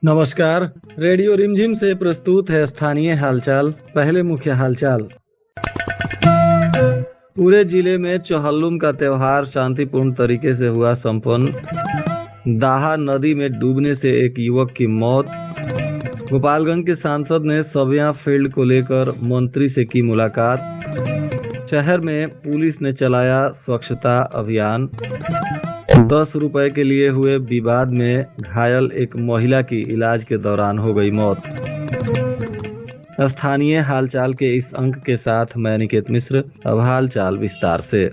नमस्कार। रेडियो रिमझिम से प्रस्तुत है स्थानीय हालचाल। पहले मुख्य हालचाल। पूरे जिले में चौहल्लुम का त्योहार शांतिपूर्ण तरीके से हुआ संपन्न। दाहा नदी में डूबने से एक युवक की मौत। गोपालगंज के सांसद ने सबिया फील्ड को लेकर मंत्री से की मुलाकात। शहर में पुलिस ने चलाया स्वच्छता अभियान। 10 रुपए के लिए हुए विवाद में घायल एक महिला की इलाज के दौरान हो गई मौत। स्थानीय हालचाल के इस अंक के साथ मैं निकेत मिश्र। अब हालचाल विस्तार से।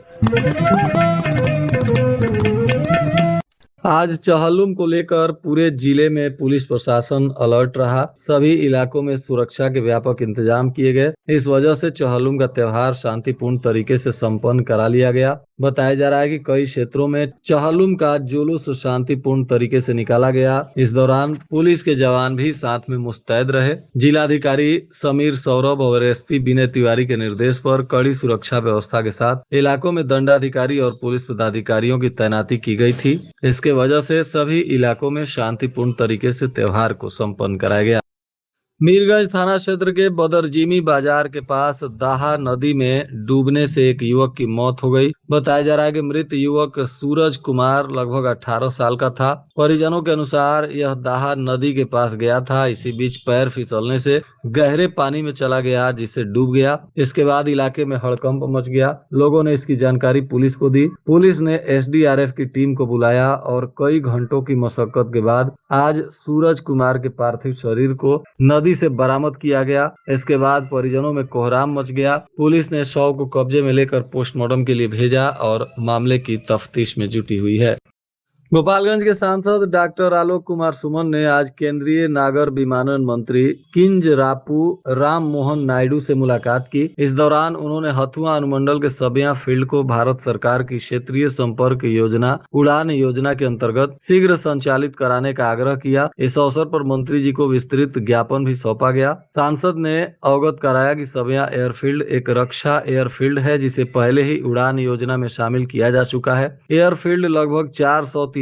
आज चौहल्लुम को लेकर पूरे जिले में पुलिस प्रशासन अलर्ट रहा। सभी इलाकों में सुरक्षा के व्यापक इंतजाम किए गए। इस वजह से चौहल्लुम का त्योहार शांतिपूर्ण तरीके से संपन्न करा लिया गया। बताया जा रहा है कि कई क्षेत्रों में चौहल्लुम का जुलूस शांतिपूर्ण तरीके से निकाला गया। इस दौरान पुलिस के जवान भी साथ में मुस्तैद रहे। जिलाधिकारी समीर सौरभ और एसपी विनय तिवारी के निर्देश पर कड़ी सुरक्षा व्यवस्था के साथ इलाकों में दंडाधिकारी और पुलिस पदाधिकारियों की तैनाती की गई थी। इसके वजह से सभी इलाकों में शांतिपूर्ण तरीके से त्योहार को संपन्न कराया गया। मीरगंज थाना क्षेत्र के बदरजीमी बाजार के पास दाहा नदी में डूबने से एक युवक की मौत हो गई। बताया जा रहा है कि मृत युवक सूरज कुमार लगभग 18 साल का था। परिजनों के अनुसार यह दाहा नदी के पास गया था। इसी बीच पैर फिसलने से गहरे पानी में चला गया, जिससे डूब गया। इसके बाद इलाके में हड़कंप मच गया। लोगों ने इसकी जानकारी पुलिस को दी। पुलिस ने एसडीआरएफ की टीम को बुलाया और कई घंटों की मशक्कत के बाद आज सूरज कुमार के पार्थिव शरीर को नदी से बरामद किया गया। इसके बाद परिजनों में कोहराम मच गया। पुलिस ने शव को कब्जे में लेकर पोस्टमार्टम के लिए भेजा और मामले की तफ्तीश में जुटी हुई है। गोपालगंज के सांसद डॉक्टर आलोक कुमार सुमन ने आज केंद्रीय नागर विमानन मंत्री किंजरापू राम मोहन नायडू से मुलाकात की। इस दौरान उन्होंने हथुआ अनुमंडल के सबिया फील्ड को भारत सरकार की क्षेत्रीय संपर्क योजना उड़ान योजना के अंतर्गत शीघ्र संचालित कराने का आग्रह किया। इस अवसर पर मंत्री जी को विस्तृत ज्ञापन भी सौंपा गया। सांसद ने अवगत कराया कि सबिया एयरफील्ड एक रक्षा एयरफील्ड है, जिसे पहले ही उड़ान योजना में शामिल किया जा चुका है। एयरफील्ड लगभग 473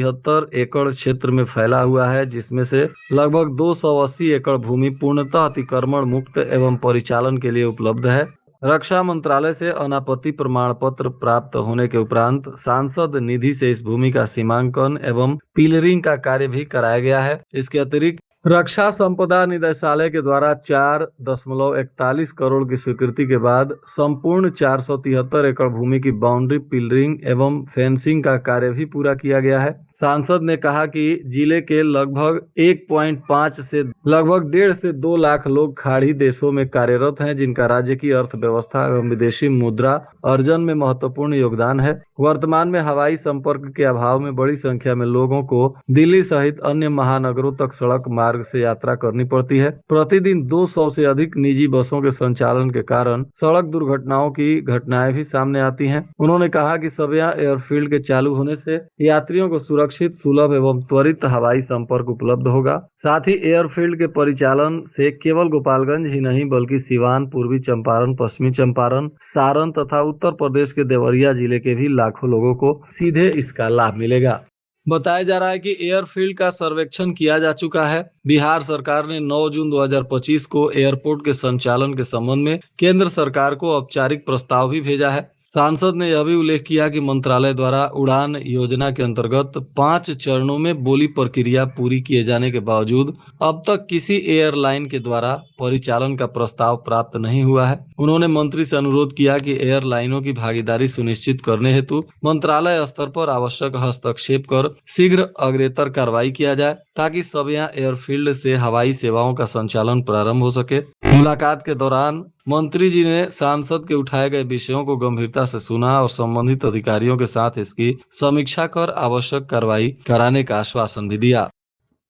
एकड़ क्षेत्र में फैला हुआ है, जिसमें से लगभग 280 एकड़ भूमि पूर्णतः अतिक्रमण मुक्त एवं परिचालन के लिए उपलब्ध है। रक्षा मंत्रालय से अनापत्ति प्रमाण पत्र प्राप्त होने के उपरांत सांसद निधि से इस भूमि का सीमांकन एवं पिलरिंग का कार्य भी कराया गया है। इसके अतिरिक्त रक्षा संपदा निदेशालय के द्वारा 4.41 करोड़ की स्वीकृति के बाद संपूर्ण 473 एकड़ भूमि की बाउंड्री पिलरिंग एवं फेंसिंग का कार्य भी पूरा किया गया है। सांसद ने कहा कि जिले के लगभग 1.5 से लगभग 1.5 से 2 लाख लोग खाड़ी देशों में कार्यरत हैं, जिनका राज्य की अर्थव्यवस्था एवं विदेशी मुद्रा अर्जन में महत्वपूर्ण योगदान है। वर्तमान में हवाई संपर्क के अभाव में बड़ी संख्या में लोगों को दिल्ली सहित अन्य महानगरों तक सड़क मार्ग से यात्रा करनी पड़ती है। प्रतिदिन 200 से अधिक निजी बसों के संचालन के कारण सड़क दुर्घटनाओं की घटनाएं भी सामने आती हैं। उन्होंने कहा कि सबिया एयरफील्ड के चालू होने से यात्रियों को सुरक्षित, सुलभ एवं त्वरित हवाई संपर्क उपलब्ध होगा। साथ ही एयरफील्ड के परिचालन से केवल गोपालगंज ही नहीं बल्कि सिवान, पूर्वी चंपारण, पश्चिमी चंपारण, सारण तथा उत्तर प्रदेश के देवरिया जिले के भी लाखों लोगों को सीधे इसका लाभ मिलेगा। बताया जा रहा है कि एयरफील्ड का सर्वेक्षण किया जा चुका है। बिहार सरकार ने 9 जून 2025 को एयरपोर्ट के संचालन के संबंध में केंद्र सरकार को औपचारिक प्रस्ताव भी भेजा है। सांसद ने यह भी उल्लेख किया कि मंत्रालय द्वारा उड़ान योजना के अंतर्गत 5 चरणों में बोली प्रक्रिया पूरी किए जाने के बावजूद अब तक किसी एयरलाइन के द्वारा परिचालन का प्रस्ताव प्राप्त नहीं हुआ है। उन्होंने मंत्री से अनुरोध किया कि एयरलाइनों की भागीदारी सुनिश्चित करने हेतु मंत्रालय स्तर पर आवश्यक हस्तक्षेप कर शीघ्र अग्रेतर कार्रवाई किया जाए, ताकि सबिया एयरफील्ड से हवाई सेवाओं का संचालन प्रारंभ हो सके। मुलाकात के दौरान मंत्री जी ने सांसद के उठाए गए विषयों को गंभीरता से सुना और संबंधित अधिकारियों के साथ इसकी समीक्षा कर आवश्यक कार्रवाई कराने का आश्वासन भी दिया।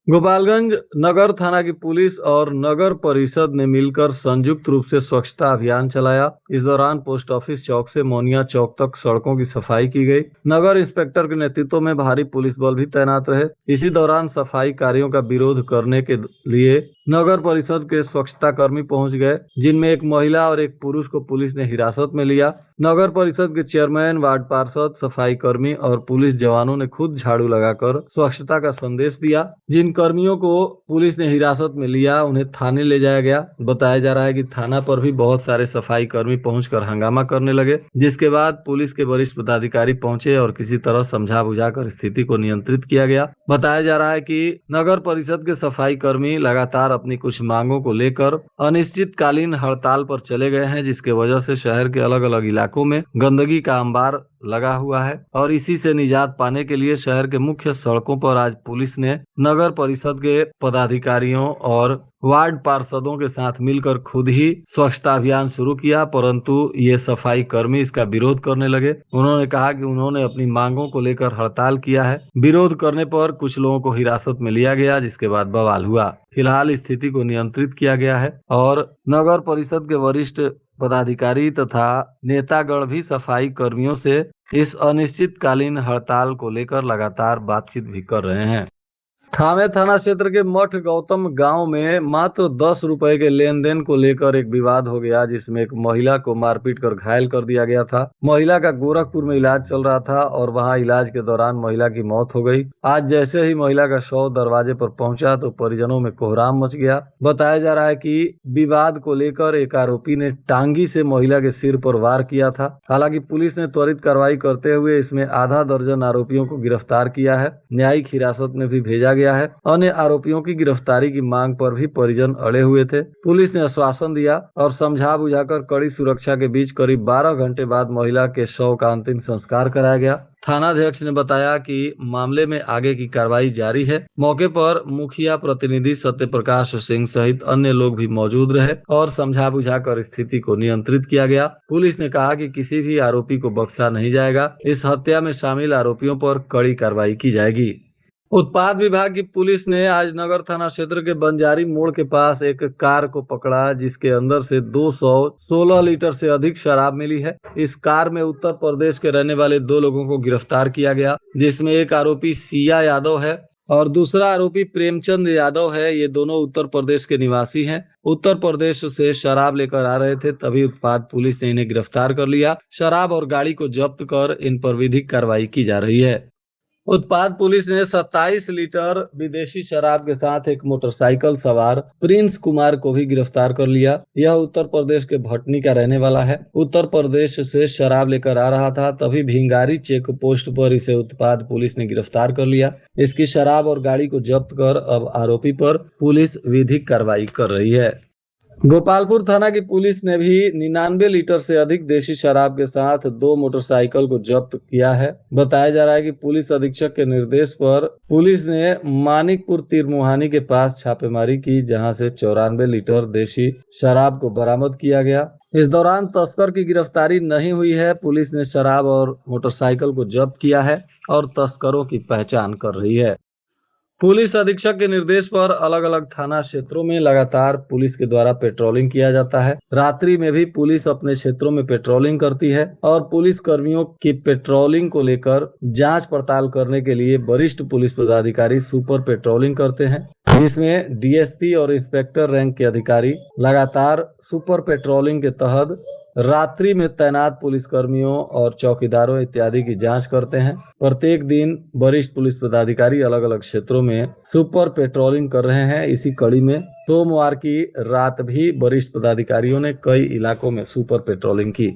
गोपालगंज नगर थाना की पुलिस और नगर परिषद ने मिलकर संयुक्त रूप से स्वच्छता अभियान चलाया। इस दौरान पोस्ट ऑफिस चौक से मोनिया चौक तक सड़कों की सफाई की गई। नगर इंस्पेक्टर के नेतृत्व में भारी पुलिस बल भी तैनात रहे। इसी दौरान सफाई कार्यों का विरोध करने के लिए नगर परिषद के स्वच्छता कर्मी पहुंच गए, जिनमें एक महिला और एक पुरुष को पुलिस ने हिरासत में लिया। नगर परिषद के चेयरमैन, वार्ड पार्षद, सफाई कर्मी और पुलिस जवानों ने खुद झाड़ू लगाकर स्वच्छता का संदेश दिया। जिन कर्मियों को पुलिस ने हिरासत में लिया, उन्हें थाने ले जाया गया। बताया जा रहा है कि थाना पर भी बहुत सारे सफाई कर्मी पहुंचकर हंगामा करने लगे, जिसके बाद पुलिस के वरिष्ठ पदाधिकारी पहुंचे और किसी तरह समझा बुझाकर स्थिति को नियंत्रित किया गया। बताया जा रहा है कि नगर परिषद के सफाई कर्मी लगातार अपनी कुछ मांगों को लेकर अनिश्चितकालीन हड़ताल पर चले गए हैं, जिसके वजह से शहर के अलग अलग इलाकों में गंदगी का अंबार लगा हुआ है। और इसी से निजात पाने के लिए शहर के मुख्य सड़कों पर आज पुलिस ने नगर परिषद के पदाधिकारियों और वार्ड पार्षदों के साथ मिलकर खुद ही स्वच्छता अभियान शुरू किया, परंतु ये सफाई कर्मी इसका विरोध करने लगे। उन्होंने कहा कि उन्होंने अपनी मांगों को लेकर हड़ताल किया है। विरोध करने पर कुछ लोगों को हिरासत में लिया गया, जिसके बाद बवाल हुआ। फिलहाल स्थिति को नियंत्रित किया गया है और नगर परिषद के वरिष्ठ पदाधिकारी तथा नेतागण भी सफाई कर्मियों से इस अनिश्चितकालीन हड़ताल को लेकर लगातार बातचीत भी कर रहे हैं। थावे थाना क्षेत्र के मठ गौतम गांव में मात्र 10 रुपए के लेन देन को लेकर एक विवाद हो गया, जिसमें एक महिला को मारपीट कर घायल कर दिया गया था। महिला का गोरखपुर में इलाज चल रहा था और वहां इलाज के दौरान महिला की मौत हो गई। आज जैसे ही महिला का शव दरवाजे पर पहुंचा तो परिजनों में कोहराम मच गया। बताया जा रहा है कि विवाद को लेकर एक आरोपी ने टांगी से महिला के सिर पर वार किया था। हालांकि पुलिस ने त्वरित कार्रवाई करते हुए इसमें आधा दर्जन आरोपियों को गिरफ्तार किया है। न्यायिक हिरासत में भी भेजा गया है। अन्य आरोपियों की गिरफ्तारी की मांग पर भी परिजन अड़े हुए थे। पुलिस ने आश्वासन दिया और समझा बुझाकर कड़ी सुरक्षा के बीच करीब 12 घंटे बाद महिला के शव का अंतिम संस्कार कराया गया। थानाध्यक्ष ने बताया कि मामले में आगे की कार्रवाई जारी है। मौके पर मुखिया प्रतिनिधि सत्य प्रकाश सिंह सहित अन्य लोग भी मौजूद रहे और समझा बुझाकर स्थिति को नियंत्रित किया गया। पुलिस ने कहा कि किसी भी आरोपी को बख्शा नहीं जाएगा। इस हत्या में शामिल आरोपियों पर कड़ी कार्रवाई की जाएगी। उत्पाद विभाग की पुलिस ने आज नगर थाना क्षेत्र के बंजारी मोड़ के पास एक कार को पकड़ा, जिसके अंदर से 216 लीटर से अधिक शराब मिली है। इस कार में उत्तर प्रदेश के रहने वाले 2 लोगों को गिरफ्तार किया गया, जिसमें एक आरोपी सिया यादव है और दूसरा आरोपी प्रेमचंद यादव है। ये दोनों उत्तर प्रदेश के निवासी हैं। उत्तर प्रदेश से शराब लेकर आ रहे थे, तभी उत्पाद पुलिस ने इन्हें गिरफ्तार कर लिया। शराब और गाड़ी को जब्त कर इन पर विधिक कार्रवाई की जा रही है। उत्पाद पुलिस ने 27 लीटर विदेशी शराब के साथ एक मोटरसाइकिल सवार प्रिंस कुमार को भी गिरफ्तार कर लिया। यह उत्तर प्रदेश के भटनी का रहने वाला है। उत्तर प्रदेश से शराब लेकर आ रहा था, तभी भिंगारी चेक पोस्ट पर इसे उत्पाद पुलिस ने गिरफ्तार कर लिया। इसकी शराब और गाड़ी को जब्त कर अब आरोपी पर पुलिस विधिक कार्रवाई कर रही है। गोपालपुर थाना की पुलिस ने भी 99 लीटर से अधिक देशी शराब के साथ 2 मोटरसाइकिल को जब्त किया है। बताया जा रहा है कि पुलिस अधीक्षक के निर्देश पर पुलिस ने मानिकपुर तिरमुहानी के पास छापेमारी की, जहां से 94 लीटर देशी शराब को बरामद किया गया। इस दौरान तस्कर की गिरफ्तारी नहीं हुई है। पुलिस ने शराब और मोटरसाइकिल को जब्त किया है और तस्करों की पहचान कर रही है। पुलिस अधीक्षक के निर्देश पर अलग अलग थाना क्षेत्रों में लगातार पुलिस के द्वारा पेट्रोलिंग किया जाता है। रात्रि में भी पुलिस अपने क्षेत्रों में पेट्रोलिंग करती है और पुलिस कर्मियों की पेट्रोलिंग को लेकर जांच पड़ताल करने के लिए वरिष्ठ पुलिस पदाधिकारी सुपर पेट्रोलिंग करते हैं, जिसमें डीएसपी और इंस्पेक्टर रैंक के अधिकारी लगातार सुपर पेट्रोलिंग के तहत रात्रि में तैनात पुलिसकर्मियों और चौकीदारों इत्यादि की जांच करते हैं। प्रत्येक दिन वरिष्ठ पुलिस पदाधिकारी अलग अलग क्षेत्रों में सुपर पेट्रोलिंग कर रहे हैं। इसी कड़ी में सोमवार की रात भी वरिष्ठ पदाधिकारियों ने कई इलाकों में सुपर पेट्रोलिंग की।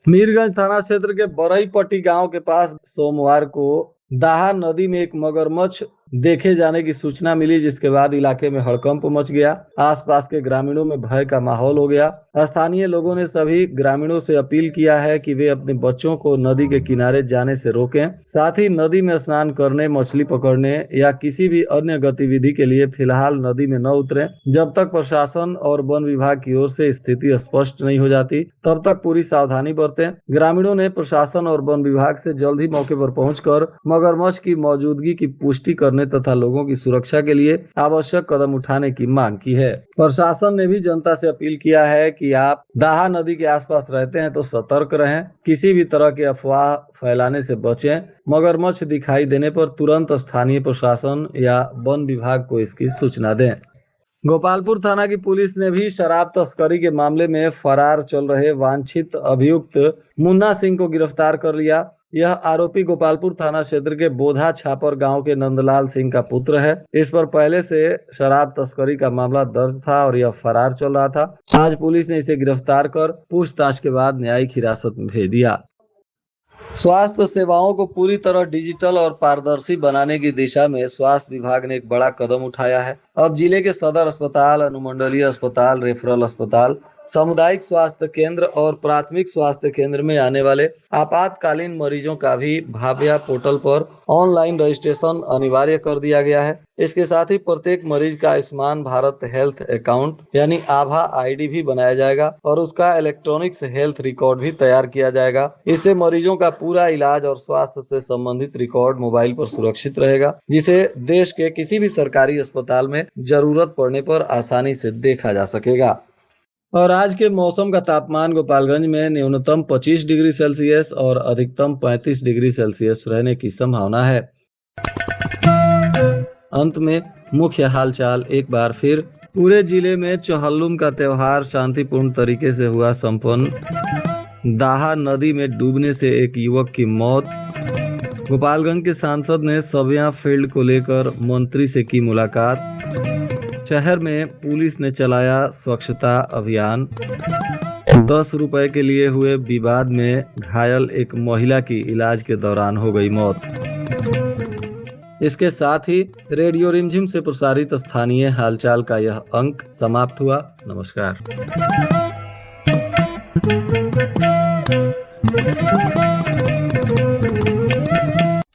मीरगंज थाना क्षेत्र के बरईपट्टी गांव के पास सोमवार को दाहा नदी में एक मगरमच्छ देखे जाने की सूचना मिली, जिसके बाद इलाके में हड़कंप मच गया। आसपास के ग्रामीणों में भय का माहौल हो गया। स्थानीय लोगों ने सभी ग्रामीणों से अपील किया है कि वे अपने बच्चों को नदी के किनारे जाने से रोकें। साथ ही नदी में स्नान करने, मछली पकड़ने या किसी भी अन्य गतिविधि के लिए फिलहाल नदी में न उतरें। जब तक प्रशासन और वन विभाग की ओर से स्थिति स्पष्ट नहीं हो जाती, तब तक पूरी सावधानी बरतें। ग्रामीणों ने प्रशासन और वन विभाग से जल्द ही मौके पर पहुंचकर मगरमच्छ की मौजूदगी की पुष्टि करने तथा लोगों की सुरक्षा के लिए आवश्यक कदम उठाने की मांग की है। प्रशासन ने भी जनता से अपील किया है कि आप दाहा नदी के आसपास रहते हैं तो सतर्क रहें, किसी भी तरह की अफवाह फैलाने से बचें। मगरमच्छ दिखाई देने पर तुरंत स्थानीय प्रशासन या वन विभाग को इसकी सूचना दें। गोपालपुर थाना की पुलिस ने भी शराब तस्करी के मामले में फरार चल रहे वांछित अभियुक्त मुन्ना सिंह को गिरफ्तार कर लिया। यह आरोपी गोपालपुर थाना क्षेत्र के बोधा छापर गांव के नंदलाल सिंह का पुत्र है। इस पर पहले से शराब तस्करी का मामला दर्ज था और यह फरार चल रहा था। आज पुलिस ने इसे गिरफ्तार कर पूछताछ के बाद न्यायिक हिरासत में भेज दिया। स्वास्थ्य सेवाओं को पूरी तरह डिजिटल और पारदर्शी बनाने की दिशा में स्वास्थ्य विभाग ने एक बड़ा कदम उठाया है। अब जिले के सदर अस्पताल, अनुमंडलीय अस्पताल, रेफरल अस्पताल, सामुदायिक स्वास्थ्य केंद्र और प्राथमिक स्वास्थ्य केंद्र में आने वाले आपातकालीन मरीजों का भी भाव्या पोर्टल पर ऑनलाइन रजिस्ट्रेशन अनिवार्य कर दिया गया है। इसके साथ ही प्रत्येक मरीज का आयुष्मान भारत हेल्थ अकाउंट यानी आभा आईडी भी बनाया जाएगा और उसका इलेक्ट्रॉनिक्स हेल्थ रिकॉर्ड भी तैयार किया जाएगा। इससे मरीजों का पूरा इलाज और स्वास्थ्य से संबंधित रिकॉर्ड मोबाइल पर सुरक्षित रहेगा, जिसे देश के किसी भी सरकारी अस्पताल में जरूरत पड़ने पर आसानी से देखा जा सकेगा। और आज के मौसम का तापमान गोपालगंज में न्यूनतम 25 डिग्री सेल्सियस और अधिकतम 35 डिग्री सेल्सियस रहने की संभावना है। अंत में मुख्य हालचाल एक बार फिर। पूरे जिले में चौहल्लुम का त्योहार शांतिपूर्ण तरीके से हुआ संपन्न। दाहा नदी में डूबने से एक युवक की मौत। गोपालगंज के सांसद ने सविया फील्ड को लेकर मंत्री से की मुलाकात। शहर में पुलिस ने चलाया स्वच्छता अभियान। 10 रुपए के लिए हुए विवाद में घायल एक महिला की इलाज के दौरान हो गई मौत। इसके साथ ही रेडियो रिमझिम से प्रसारित स्थानीय हालचाल का यह अंक समाप्त हुआ। नमस्कार।